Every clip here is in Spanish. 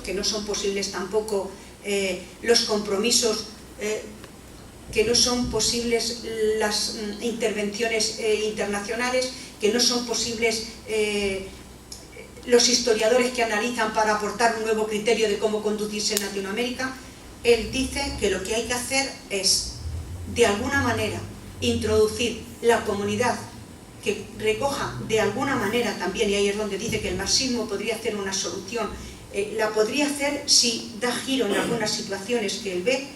que no son posibles tampoco los compromisos, que no son posibles las intervenciones internacionales, que no son posibles los historiadores que analizan para aportar un nuevo criterio de cómo conducirse en Latinoamérica. Él dice que lo que hay que hacer es, de alguna manera, introducir la comunidad que recoja de alguna manera también, y ahí es donde dice que el marxismo podría hacer una solución, la podría hacer si da giro en algunas situaciones que él ve,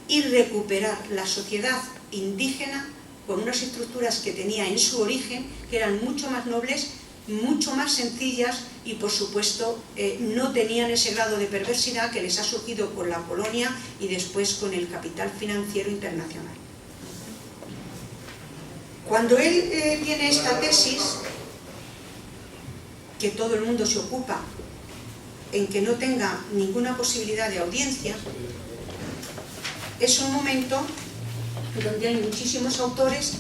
y recuperar la sociedad indígena con unas estructuras que tenía en su origen, que eran mucho más nobles, mucho más sencillas y por supuesto no tenían ese grado de perversidad que les ha surgido con la colonia y después con el capital financiero internacional. Cuando él tiene esta tesis, que todo el mundo se ocupa en que no tenga ninguna posibilidad de audiencia, es un momento donde hay muchísimos autores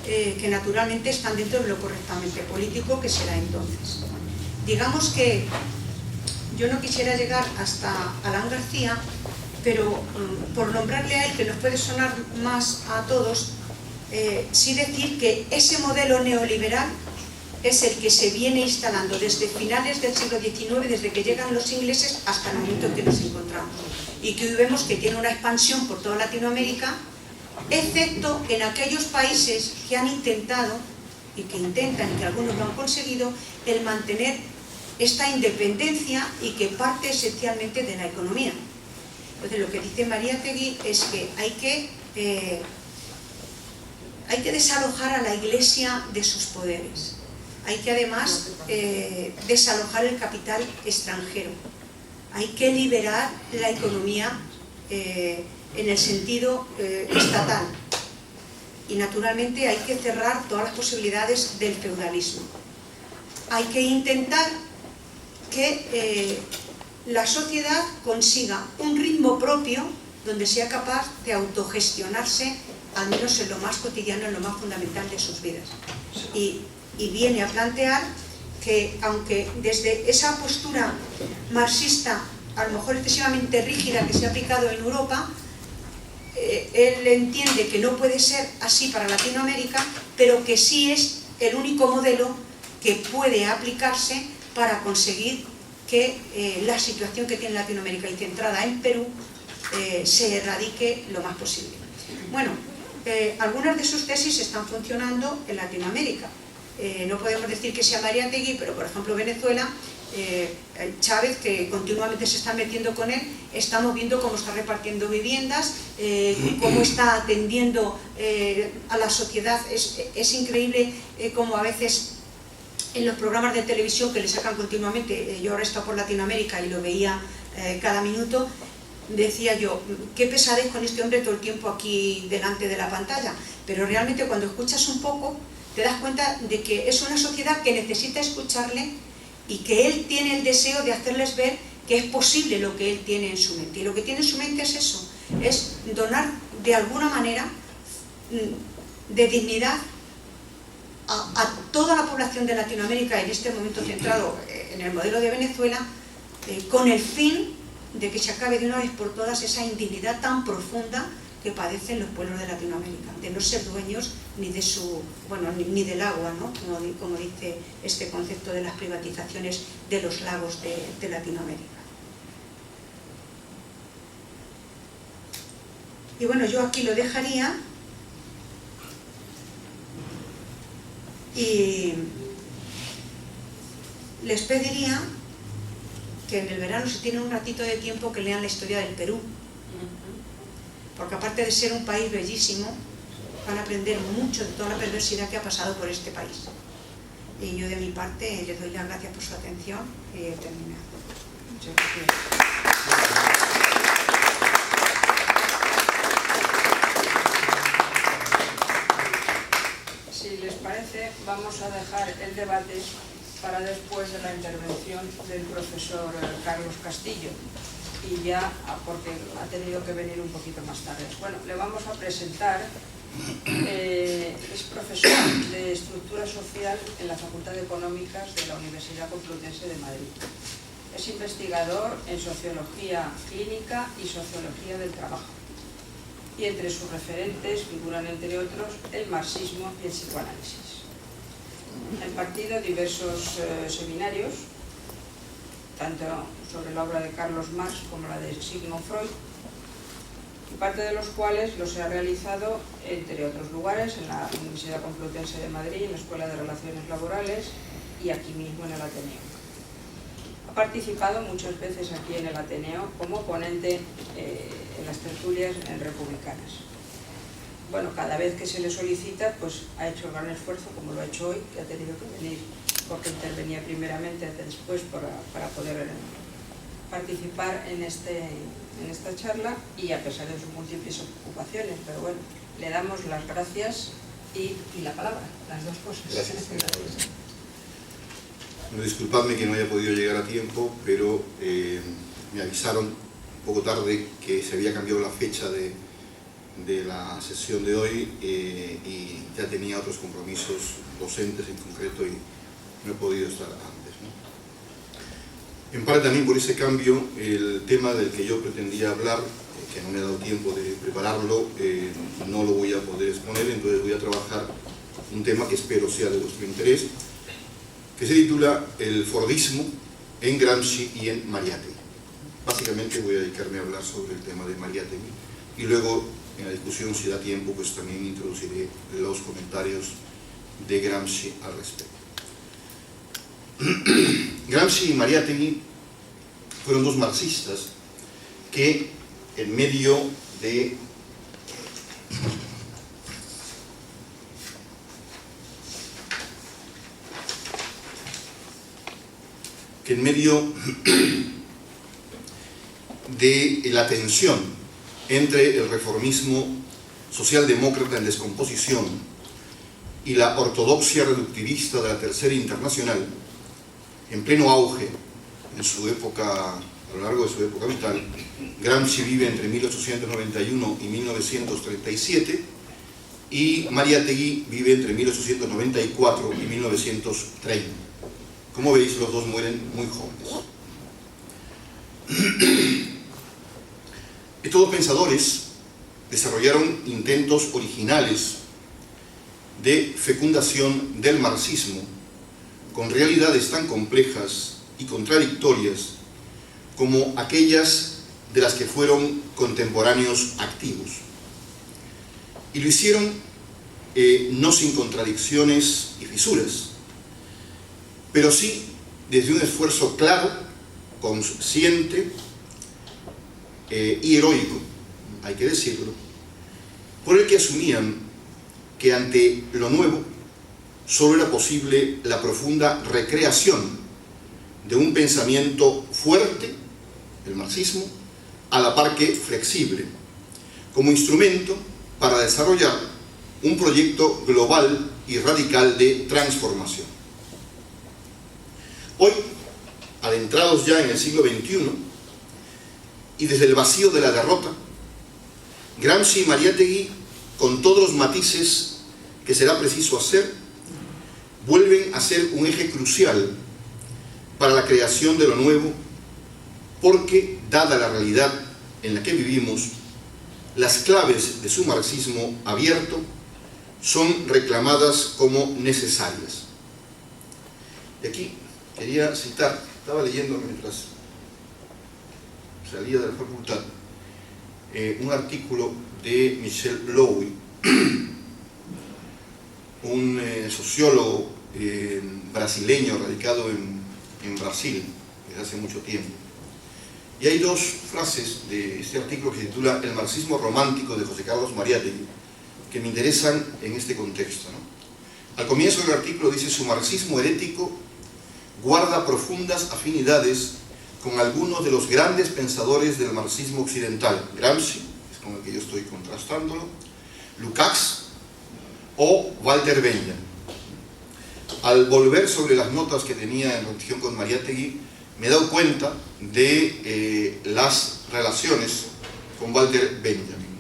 que naturalmente están dentro de lo correctamente político que será entonces. Digamos que yo no quisiera llegar hasta Alan García, pero por nombrarle a él, que nos puede sonar más a todos, sí decir que ese modelo neoliberal es el que se viene instalando desde finales del siglo XIX, desde que llegan los ingleses hasta el momento en que nos encontramos, y que hoy vemos que tiene una expansión por toda Latinoamérica, excepto en aquellos países que han intentado, y que intentan, y que algunos lo han conseguido, el mantener esta independencia y que parte esencialmente de la economía. Entonces lo que dice Mariátegui es que hay que desalojar a la Iglesia de sus poderes. Hay que además desalojar el capital extranjero. Hay que liberar la economía en el sentido estatal. Y naturalmente hay que cerrar todas las posibilidades del feudalismo. Hay que intentar que la sociedad consiga un ritmo propio donde sea capaz de autogestionarse, al menos en lo más cotidiano, en lo más fundamental de sus vidas. Y viene a plantear que, aunque desde esa postura marxista, a lo mejor excesivamente rígida, que se ha aplicado en Europa, él entiende que no puede ser así para Latinoamérica, pero que sí es el único modelo que puede aplicarse para conseguir que la situación que tiene Latinoamérica y centrada en Perú se erradique lo más posible. Bueno, algunas de sus tesis están funcionando en Latinoamérica. No podemos decir que sea Mariátegui, pero por ejemplo Venezuela, Chávez, que continuamente se está metiendo con él, estamos viendo cómo está repartiendo viviendas, cómo está atendiendo a la sociedad. Es increíble cómo a veces en los programas de televisión que le sacan continuamente, yo ahora he estado por Latinoamérica y lo veía cada minuto, decía yo, qué pesadez con este hombre todo el tiempo aquí delante de la pantalla, pero realmente cuando escuchas un poco te das cuenta de que es una sociedad que necesita escucharle y que él tiene el deseo de hacerles ver que es posible lo que él tiene en su mente. Y lo que tiene en su mente es eso, es donar de alguna manera de dignidad a toda la población de Latinoamérica, en este momento centrado en el modelo de Venezuela, con el fin de que se acabe de una vez por todas esa indignidad tan profunda que padecen los pueblos de Latinoamérica, de no ser dueños ni de su, bueno, ni del agua, ¿no? Como dice este concepto de las privatizaciones de los lagos de Latinoamérica. Y bueno, yo aquí lo dejaría y les pediría que en el verano, si tienen un ratito de tiempo, que lean la historia del Perú, porque aparte de ser un país bellísimo, van a aprender mucho de toda la perversidad que ha pasado por este país. Y yo de mi parte les doy las gracias por su atención y he terminado. Muchas gracias. Si les parece, vamos a dejar el debate para después de la intervención del profesor Carlos Castillo, y ya, porque ha tenido que venir un poquito más tarde. Bueno, le vamos a presentar, es profesor de Estructura Social en la Facultad de Económicas de la Universidad Complutense de Madrid. Es investigador en sociología clínica y sociología del trabajo. Y entre sus referentes figuran, entre otros, el marxismo y el psicoanálisis. Ha impartido diversos seminarios, tanto sobre la obra de Carlos Marx como la de Sigmund Freud, y parte de los cuales los ha realizado, entre otros lugares, en la Universidad Complutense de Madrid, en la Escuela de Relaciones Laborales y aquí mismo en el Ateneo. Ha participado muchas veces aquí en el Ateneo como ponente en las tertulias republicanas. Bueno, cada vez que se le solicita, pues ha hecho el gran esfuerzo, como lo ha hecho hoy, que ha tenido que venir porque intervenía primeramente, después para poder participar en esta charla, y a pesar de sus múltiples ocupaciones. Pero bueno, le damos las gracias y la palabra, las dos cosas. Gracias. Bueno, disculpadme que no haya podido llegar a tiempo, pero me avisaron un poco tarde que se había cambiado la fecha de la sesión de hoy y ya tenía otros compromisos docentes en concreto y no he podido estar antes, ¿no? En parte también por ese cambio, el tema del que yo pretendía hablar, que no me ha dado tiempo de prepararlo, no lo voy a poder exponer, entonces voy a trabajar un tema que espero sea de vuestro interés, que se titula El Fordismo en Gramsci y en Mariátegui. Básicamente voy a dedicarme a hablar sobre el tema de Mariátegui y luego en la discusión, si da tiempo, pues también introduciré los comentarios de Gramsci al respecto. Gramsci y Mariátegui fueron dos marxistas que en medio de la tensión entre el reformismo socialdemócrata en descomposición y la ortodoxia reductivista de la Tercera Internacional, en pleno auge en su época, a lo largo de su época vital, Gramsci vive entre 1891 y 1937 y Mariátegui vive entre 1894 y 1930. Como veis, los dos mueren muy jóvenes. Estos dos pensadores desarrollaron intentos originales de fecundación del marxismo con realidades tan complejas y contradictorias como aquellas de las que fueron contemporáneos activos. Y lo hicieron no sin contradicciones y fisuras, pero sí desde un esfuerzo claro, consciente y heroico, hay que decirlo, por el que asumían que ante lo nuevo solo era posible la profunda recreación de un pensamiento fuerte, el marxismo, a la par que flexible, como instrumento para desarrollar un proyecto global y radical de transformación. Hoy, adentrados ya en el siglo XXI, y desde el vacío de la derrota, Gramsci y Mariátegui, con todos los matices que será preciso hacer, vuelven a ser un eje crucial para la creación de lo nuevo, porque, dada la realidad en la que vivimos, las claves de su marxismo abierto son reclamadas como necesarias. Y aquí quería citar, estaba leyendo mientras salía de la facultad, un artículo de Michel Lowy, un sociólogo brasileño radicado en Brasil desde hace mucho tiempo. Y hay dos frases de este artículo que se titula El marxismo romántico de José Carlos Mariátegui que me interesan en este contexto, ¿no? Al comienzo del artículo dice: su marxismo herético guarda profundas afinidades con algunos de los grandes pensadores del marxismo occidental, Gramsci, es con el que yo estoy contrastándolo, Lukács o Walter Benjamin. Al volver sobre las notas que tenía en relación con Mariátegui, me he dado cuenta de las relaciones con Walter Benjamin,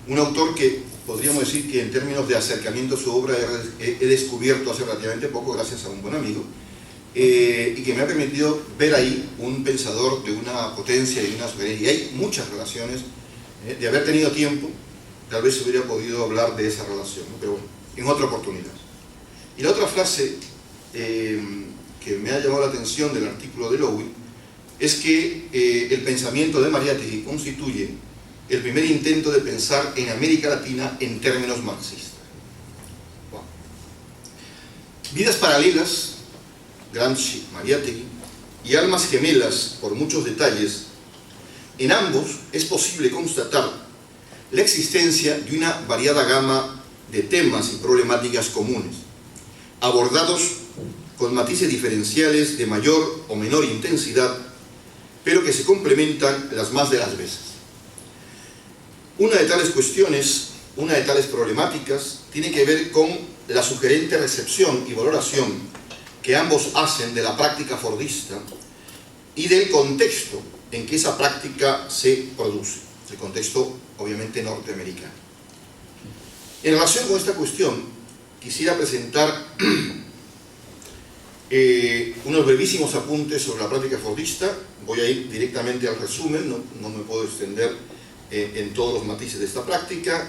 ¿no? Un autor que podríamos decir que en términos de acercamiento a su obra he descubierto hace relativamente poco gracias a un buen amigo, y que me ha permitido ver ahí un pensador de una potencia y de una soberanía. Y hay muchas relaciones. De haber tenido tiempo, tal vez se hubiera podido hablar de esa relación, ¿no? Pero bueno, en otra oportunidad. Y la otra frase que me ha llamado la atención del artículo de Lowell es que el pensamiento de Mariátegui constituye el primer intento de pensar en América Latina en términos marxistas. Wow. Vidas paralelas, Gramsci, Mariátegui, y almas gemelas por muchos detalles, en ambos es posible constatar la existencia de una variada gama de temas y problemáticas comunes, abordados con matices diferenciales de mayor o menor intensidad, pero que se complementan las más de las veces. Una de tales cuestiones, una de tales problemáticas, tiene que ver con la sugerente recepción y valoración que ambos hacen de la práctica fordista y del contexto en que esa práctica se produce, el contexto obviamente norteamericano. En relación con esta cuestión, quisiera presentar unos brevísimos apuntes sobre la práctica fordista. Voy a ir directamente al resumen, no me puedo extender en todos los matices de esta práctica.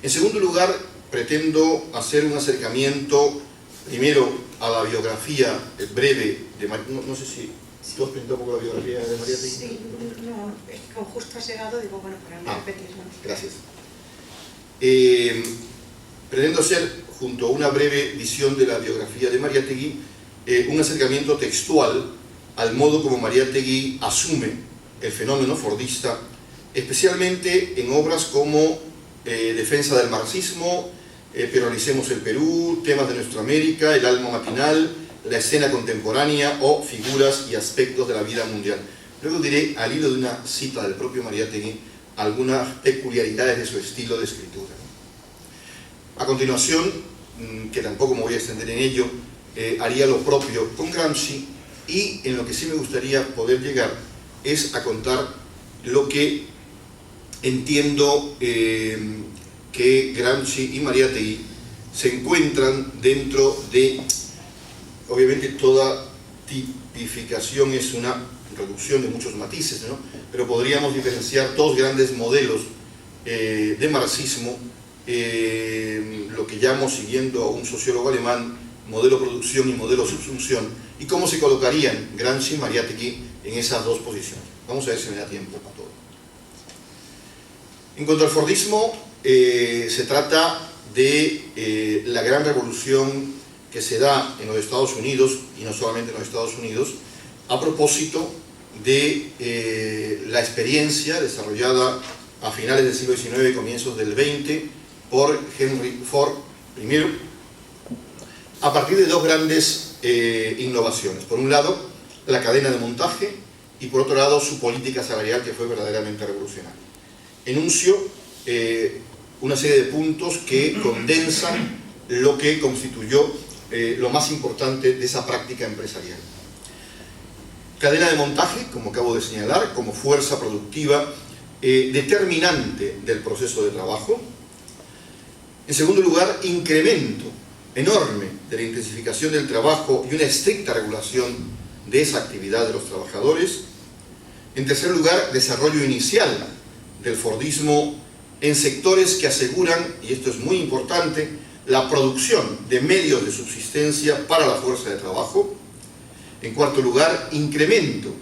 En segundo lugar, pretendo hacer un acercamiento primero a la biografía breve de no sé si tú has presentado un poco la biografía de Mariátegui. Sí, no, es que como justo has llegado, digo, bueno, para no repetir, ¿no? Gracias. Pretendo hacer, junto a una breve visión de la biografía de Mariátegui, un acercamiento textual al modo como Mariátegui asume el fenómeno fordista, especialmente en obras como Defensa del marxismo, Peronicemos el Perú, Temas de nuestra América, El alma matinal, La escena contemporánea o Figuras y aspectos de la vida mundial. Luego diré, al hilo de una cita del propio Mariátegui, algunas peculiaridades de su estilo de escritura. A continuación, que tampoco me voy a extender en ello, haría lo propio con Gramsci, y en lo que sí me gustaría poder llegar es a contar lo que entiendo que Gramsci y Mariátegui se encuentran dentro de, obviamente toda tipificación es una reducción de muchos matices, ¿no? Pero podríamos diferenciar dos grandes modelos de marxismo, lo que llamo, siguiendo a un sociólogo alemán, modelo producción y modelo subsunción, y cómo se colocarían Gramsci y Mariátegui en esas dos posiciones. Vamos a ver si me da tiempo para todo. En cuanto al fordismo, se trata de la gran revolución que se da en los Estados Unidos, y no solamente en los Estados Unidos, a propósito de la experiencia desarrollada a finales del siglo XIX y comienzos del XX por Henry Ford, primero, a partir de dos grandes innovaciones. Por un lado, la cadena de montaje, y por otro lado, su política salarial, que fue verdaderamente revolucionaria. Enuncio una serie de puntos que condensan lo que constituyó lo más importante de esa práctica empresarial. Cadena de montaje, como acabo de señalar, como fuerza productiva determinante del proceso de trabajo. En segundo lugar, incremento enorme de la intensificación del trabajo y una estricta regulación de esa actividad de los trabajadores. En tercer lugar, desarrollo inicial del fordismo en sectores que aseguran, y esto es muy importante, la producción de medios de subsistencia para la fuerza de trabajo. En cuarto lugar, incremento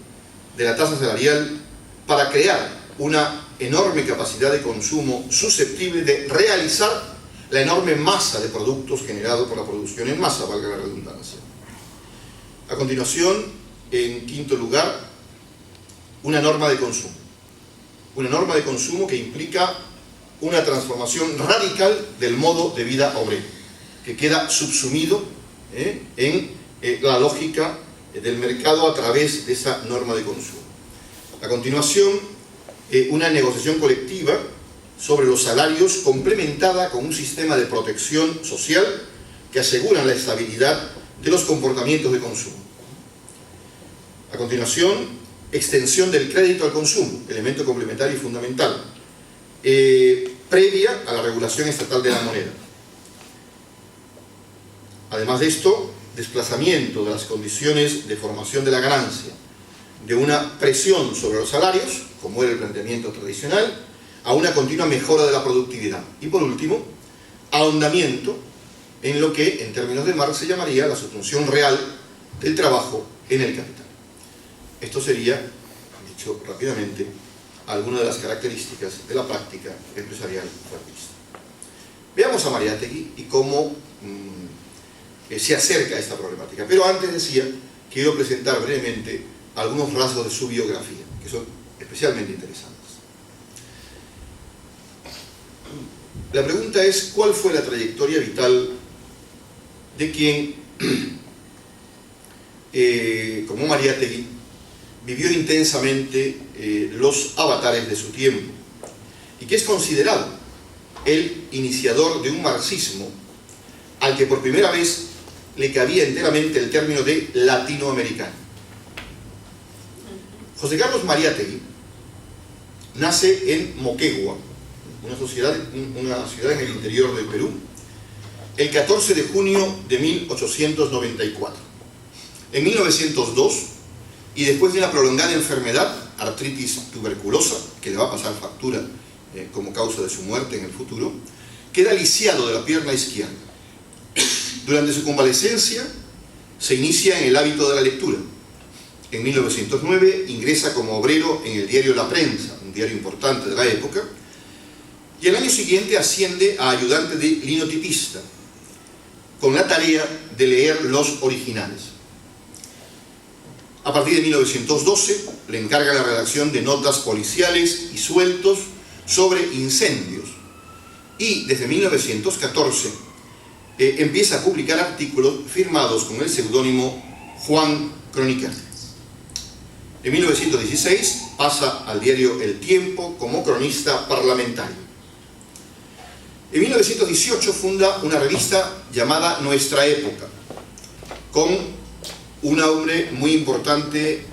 de la tasa salarial para crear una enorme capacidad de consumo susceptible de realizar la enorme masa de productos generados por la producción en masa, valga la redundancia. A continuación, en quinto lugar, una norma de consumo. Una norma de consumo que implica una transformación radical del modo de vida obrero, que queda subsumido en la lógica del mercado a través de esa norma de consumo. A continuación, una negociación colectiva sobre los salarios complementada con un sistema de protección social que aseguran la estabilidad de los comportamientos de consumo. A continuación, extensión del crédito al consumo, elemento complementario y fundamental, previa a la regulación estatal de la moneda. Además de esto, desplazamiento de las condiciones de formación de la ganancia de una presión sobre los salarios, como era el planteamiento tradicional, a una continua mejora de la productividad. Y por último, ahondamiento en lo que en términos de Marx se llamaría la subsunción real del trabajo en el capital. Esto sería, dicho rápidamente, algunas de las características de la práctica empresarial fuertista. Veamos a Mariátegui y cómo se acerca a esta problemática. Pero antes decía, quiero presentar brevemente algunos rasgos de su biografía, que son especialmente interesantes. La pregunta es, ¿cuál fue la trayectoria vital de quien, como Mariátegui, vivió intensamente los avatares de su tiempo y que es considerado el iniciador de un marxismo al que por primera vez le cabía enteramente el término de latinoamericano? José Carlos Mariátegui nace en Moquegua, una ciudad en el interior del Perú, el 14 de junio de 1894. En 1902, y después de una prolongada enfermedad, artritis tuberculosa, que le va a pasar factura como causa de su muerte en el futuro, queda lisiado de la pierna izquierda. Durante su convalecencia se inicia en el hábito de la lectura. En 1909 ingresa como obrero en el diario La Prensa, un diario importante de la época, y el año siguiente asciende a ayudante de linotipista, con la tarea de leer los originales. A partir de 1912 le encarga la redacción de notas policiales y sueltos sobre incendios, y desde 1914 empieza a publicar artículos firmados con el seudónimo Juan Cronicar. En 1916 pasa al diario El Tiempo como cronista parlamentario. En 1918 funda una revista llamada Nuestra Época, con un hombre muy importante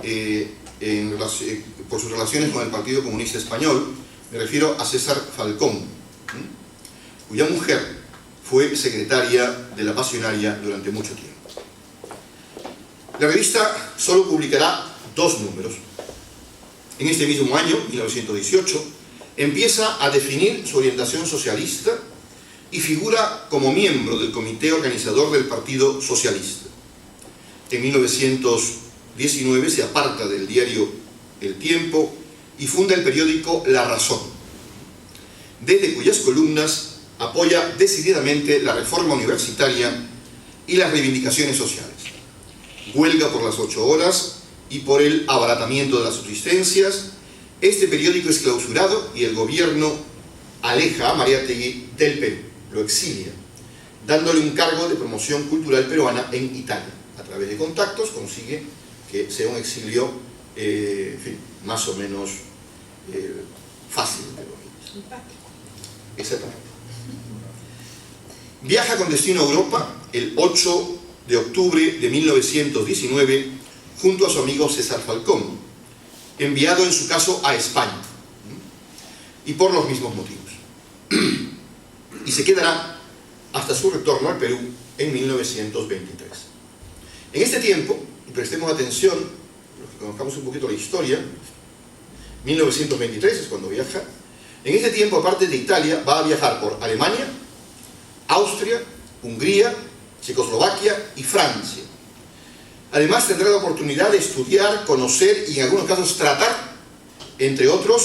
por sus relaciones con el Partido Comunista Español. Me refiero a César Falcón, cuya mujer fue secretaria de la Pasionaria durante mucho tiempo. La revista solo publicará 2 números. En este mismo año, 1918, empieza a definir su orientación socialista y figura como miembro del comité organizador del Partido Socialista. En 1919 se aparta del diario El Tiempo y funda el periódico La Razón, desde cuyas columnas apoya decididamente la reforma universitaria y las reivindicaciones sociales. Huelga por las 8 horas y por el abaratamiento de las subsistencias. Este periódico es clausurado y el gobierno aleja a Mariátegui del Perú, lo exilia, dándole un cargo de promoción cultural peruana en Italia. A través de contactos consigue que sea un exilio, en fin, más o menos fácil, pero exactamente. Viaja con destino a Europa el 8 de octubre de 1919 junto a su amigo César Falcón, enviado en su caso a España, y por los mismos motivos. Y se quedará hasta su retorno al Perú en 1923. En este tiempo, y prestemos atención, los que conozcamos un poquito la historia, 1923 es cuando viaja. En este tiempo, aparte de Italia, va a viajar por Alemania, Austria, Hungría, Checoslovaquia y Francia. Además tendrá la oportunidad de estudiar, conocer y en algunos casos tratar, entre otros,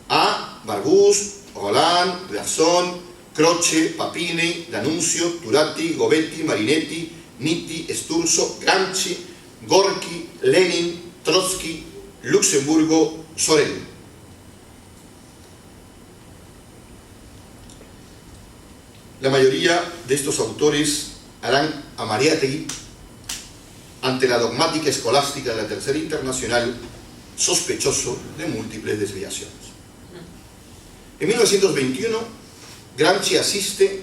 a Barbus, Roland, Blasson, Croce, Papini, D'Annunzio, Turati, Gobetti, Marinetti, Nitti, Sturzo, Gramsci, Gorki, Lenin, Trotsky, Luxemburgo, Sorel. La mayoría de estos autores harán a Mariátegui, ante la dogmática escolástica de la Tercera Internacional, sospechoso de múltiples desviaciones. En 1921, Gramsci asiste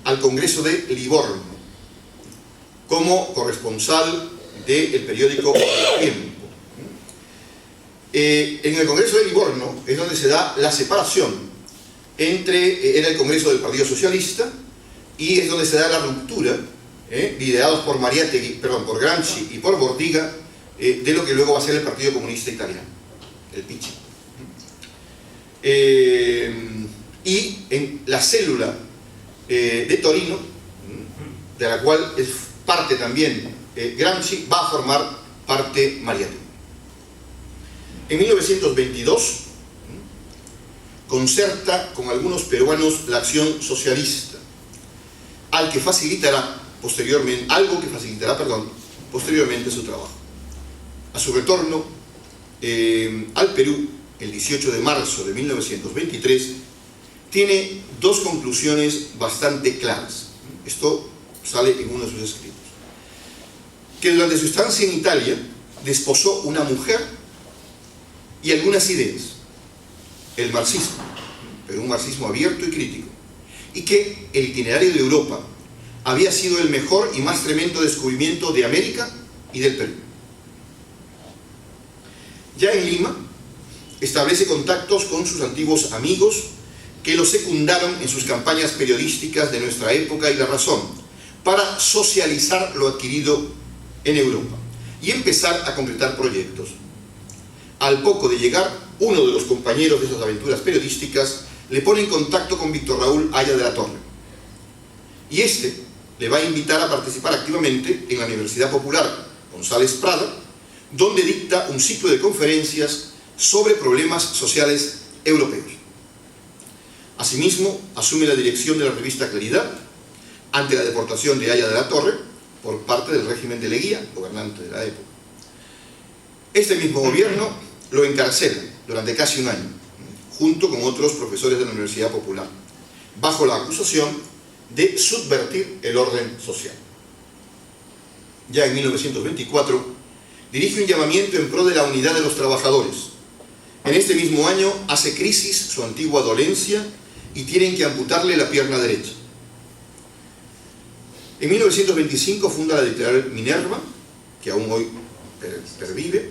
al Congreso de Livorno como corresponsal del periódico El Tiempo. En el Congreso de Livorno es donde se da la separación entre, era el Congreso del Partido Socialista, y es donde se da la ruptura liderados por por Gramsci y por Bordiga, de lo que luego va a ser el Partido Comunista Italiano, el PICI. Y en la célula de Torino, de la cual es parte también Gramsci, va a formar parte Mariátegui. En 1922 concerta con algunos peruanos la acción socialista, algo que facilitará posteriormente su trabajo. A su retorno al Perú, el 18 de marzo de 1923, tiene dos conclusiones bastante claras. Esto sale en uno de sus escritos. Que durante su estancia en Italia desposó una mujer y algunas ideas, el marxismo, pero un marxismo abierto y crítico, y que el itinerario de Europa había sido el mejor y más tremendo descubrimiento de América y del Perú. Ya en Lima, establece contactos con sus antiguos amigos que lo secundaron en sus campañas periodísticas de nuestra época y La Razón, para socializar lo adquirido en Europa y empezar a concretar proyectos. Al poco de llegar, uno de los compañeros de esas aventuras periodísticas le pone en contacto con Víctor Raúl Haya de la Torre, y este le va a invitar a participar activamente en la Universidad Popular González Prada, donde dicta un ciclo de conferencias sobre problemas sociales europeos. Asimismo, asume la dirección de la revista Claridad ante la deportación de Haya de la Torre por parte del régimen de Leguía, gobernante de la época. Este mismo gobierno lo encarcela durante casi un año, junto con otros profesores de la Universidad Popular, bajo la acusación de subvertir el orden social. Ya en 1924, dirige un llamamiento en pro de la unidad de los trabajadores. En este mismo año hace crisis su antigua dolencia y tienen que amputarle la pierna derecha. En 1925 funda la editorial Minerva, que aún hoy pervive,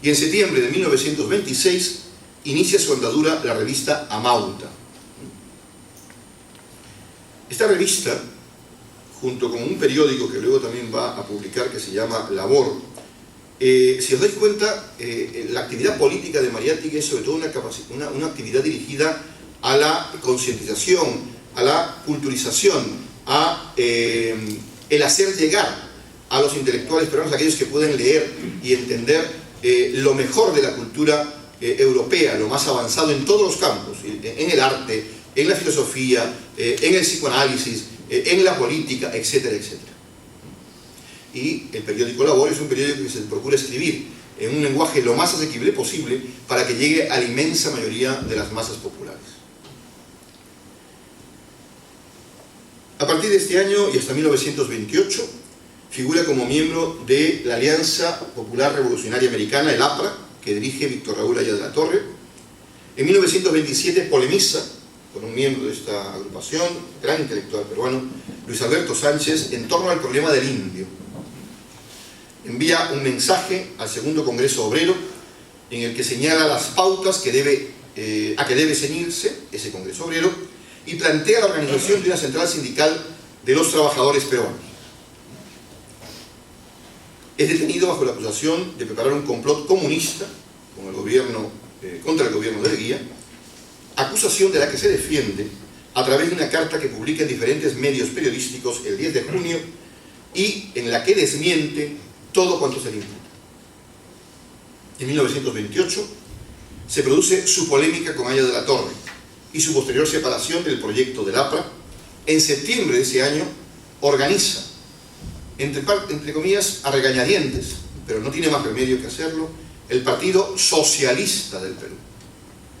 y en septiembre de 1926 inicia su andadura la revista Amauta. Esta revista, junto con un periódico que luego también va a publicar que se llama Labor, si os dais cuenta, la actividad política de Mariátegui es sobre todo una actividad dirigida a la concientización, a la culturización, a el hacer llegar a los intelectuales peruanos, aquellos que pueden leer y entender lo mejor de la cultura europea, lo más avanzado en todos los campos, en el arte, en la filosofía, en el psicoanálisis, en la política, etcétera, etcétera. Y el periódico Labor es un periódico que se procura escribir en un lenguaje lo más asequible posible para que llegue a la inmensa mayoría de las masas populares. A partir de este año y hasta 1928 figura como miembro de la Alianza Popular Revolucionaria Americana, el APRA, que dirige Víctor Raúl Haya de la Torre. En 1927 polemiza con un miembro de esta agrupación, gran intelectual peruano, Luis Alberto Sánchez, en torno al problema del indio. Envía un mensaje al segundo Congreso Obrero en el que señala las pautas a que debe ceñirse ese Congreso Obrero y plantea la organización de una central sindical de los trabajadores peruanos. Es detenido bajo la acusación de preparar un complot comunista contra el gobierno de Leguía, acusación de la que se defiende a través de una carta que publica en diferentes medios periodísticos el 10 de junio y en la que desmiente todo cuanto se le imputa. En 1928 se produce su polémica con Haya de la Torre y su posterior separación del proyecto del APRA. En septiembre de ese año organiza, entre comillas, a regañadientes, pero no tiene más remedio que hacerlo, el Partido Socialista del Perú.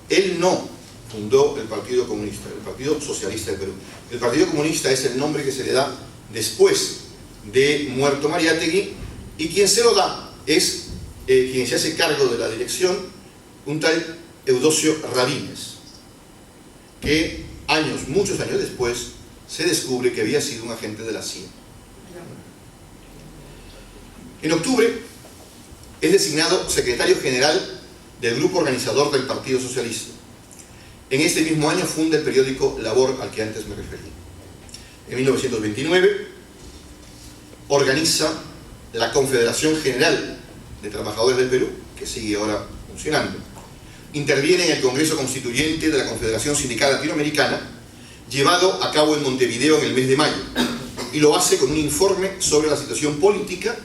Él no fundó el Partido Comunista, el Partido Socialista del Perú. El Partido Comunista es el nombre que se le da después de muerto Mariátegui, y quien se lo da es quien se hace cargo de la dirección, un tal Eudosio Rabines, que muchos años después se descubre que había sido un agente de la CIA. En octubre es designado secretario general del grupo organizador del Partido Socialista. En este mismo año funda el periódico Labor, al que antes me referí. En 1929 organiza la Confederación General de Trabajadores del Perú, que sigue ahora funcionando. Interviene en el Congreso Constituyente de la Confederación Sindical Latinoamericana, llevado a cabo en Montevideo en el mes de mayo, y lo hace con un informe sobre la situación política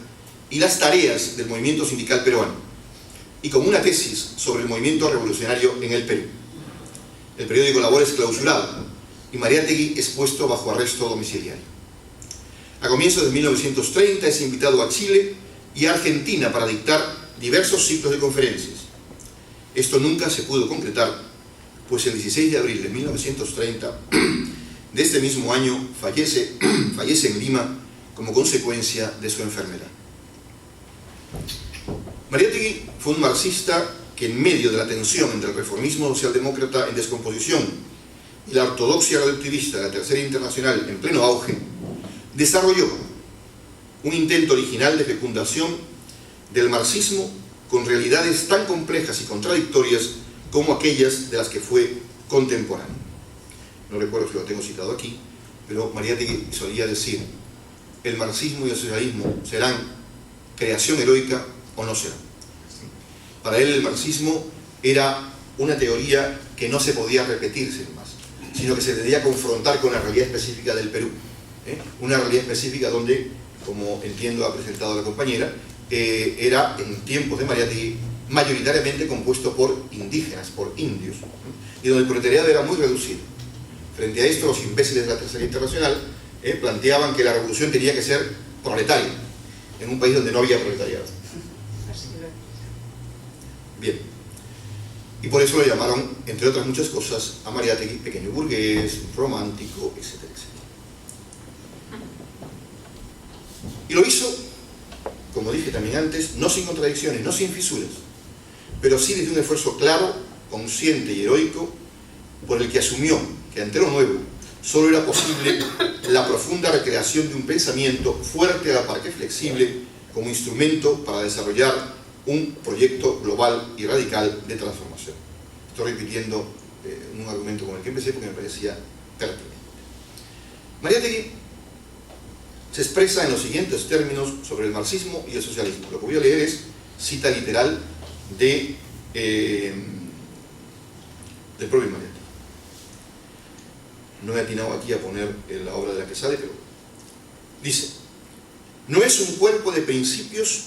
y las tareas del movimiento sindical peruano, y con una tesis sobre el movimiento revolucionario en el Perú. El periódico Labor es clausurado y Mariátegui es puesto bajo arresto domiciliario. A comienzos de 1930 es invitado a Chile y a Argentina para dictar diversos ciclos de conferencias. Esto nunca se pudo concretar, pues el 16 de abril de 1930 de este mismo año fallece en Lima como consecuencia de su enfermedad. Mariátegui fue un marxista que, en medio de la tensión entre el reformismo socialdemócrata en descomposición y la ortodoxia reductivista de la Tercera Internacional en pleno auge, desarrolló un intento original de fecundación del marxismo con realidades tan complejas y contradictorias como aquellas de las que fue contemporáneo. No recuerdo si lo tengo citado aquí, pero Mariátegui solía decir: el marxismo y el socialismo serán creación heroica o no serán. Para él el marxismo era una teoría que no se podía repetir sin más, sino que se debía confrontar con la realidad específica del Perú, una realidad específica donde, como entiendo ha presentado la compañera, era en tiempos de Mariátegui mayoritariamente compuesto por indígenas, por indios, y donde el proletariado era muy reducido. Frente a esto, los imbéciles de la Tercera Internacional planteaban que la revolución tenía que ser proletaria, en un país donde no había proletariado. Bien, y por eso lo llamaron, entre otras muchas cosas, a Mariátegui pequeño burgués, romántico, etcétera, etcétera. Y lo hizo, como dije también antes, no sin contradicciones, no sin fisuras, pero sí desde un esfuerzo claro, consciente y heroico, por el que asumió que ante lo nuevo solo era posible la profunda recreación de un pensamiento fuerte a la par que flexible como instrumento para desarrollar un proyecto global y radical de transformación. Estoy repitiendo un argumento con el que empecé porque me parecía pertinente. Mariátegui se expresa en los siguientes términos sobre el marxismo y el socialismo. Lo que voy a leer es cita literal del propio Mariátegui. No he atinado aquí a poner la obra de la que sale, pero dice: no es un cuerpo de principios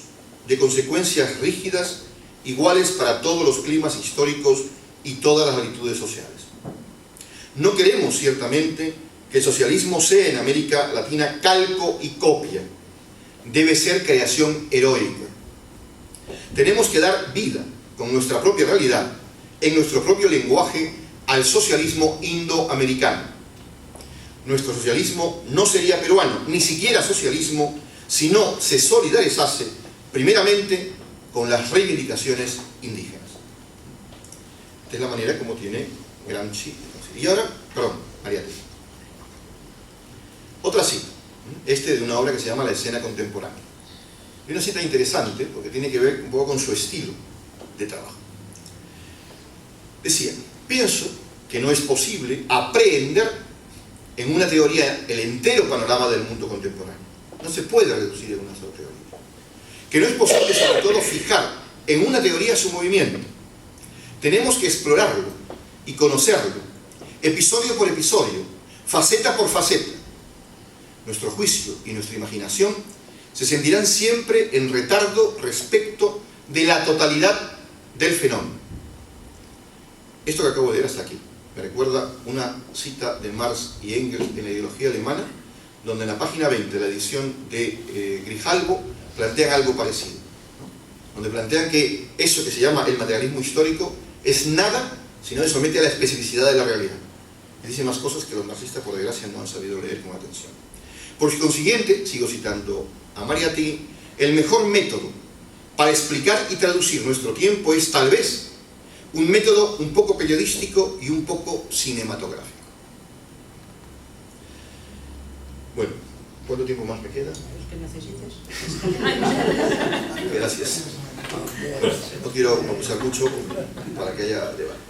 de consecuencias rígidas iguales para todos los climas históricos y todas las latitudes sociales. No queremos ciertamente que el socialismo sea en América Latina calco y copia. Debe ser creación heroica. Tenemos que dar vida con nuestra propia realidad, en nuestro propio lenguaje, al socialismo indoamericano. Nuestro socialismo no sería peruano, ni siquiera socialismo, si no se solidarizase primeramente con las reivindicaciones indígenas. Esta es la manera como tiene Gramsci. Y ahora, Mariátegui. Otra cita, de una obra que se llama La escena contemporánea. Y una cita interesante, porque tiene que ver un poco con su estilo de trabajo. Decía: pienso que no es posible aprehender en una teoría el entero panorama del mundo contemporáneo. No se puede reducir en una sola teoría. Que no es posible, sobre todo, fijar en una teoría su movimiento. Tenemos que explorarlo y conocerlo, episodio por episodio, faceta por faceta. Nuestro juicio y nuestra imaginación se sentirán siempre en retardo respecto de la totalidad del fenómeno. Esto que acabo de leer hasta aquí me recuerda una cita de Marx y Engels en la ideología alemana, donde en la página 20 de la edición de Grijalbo plantean algo parecido, ¿no? Donde plantean que eso que se llama el materialismo histórico es nada si no se somete a la especificidad de la realidad. Y dice más cosas que los marxistas, por desgracia, no han sabido leer con atención. Por consiguiente, sigo citando a Mariátegui, el mejor método para explicar y traducir nuestro tiempo es, tal vez, un método un poco periodístico y un poco cinematográfico. Bueno, ¿cuánto tiempo más me queda? El que necesites. Gracias. No quiero abusar mucho para que haya debate.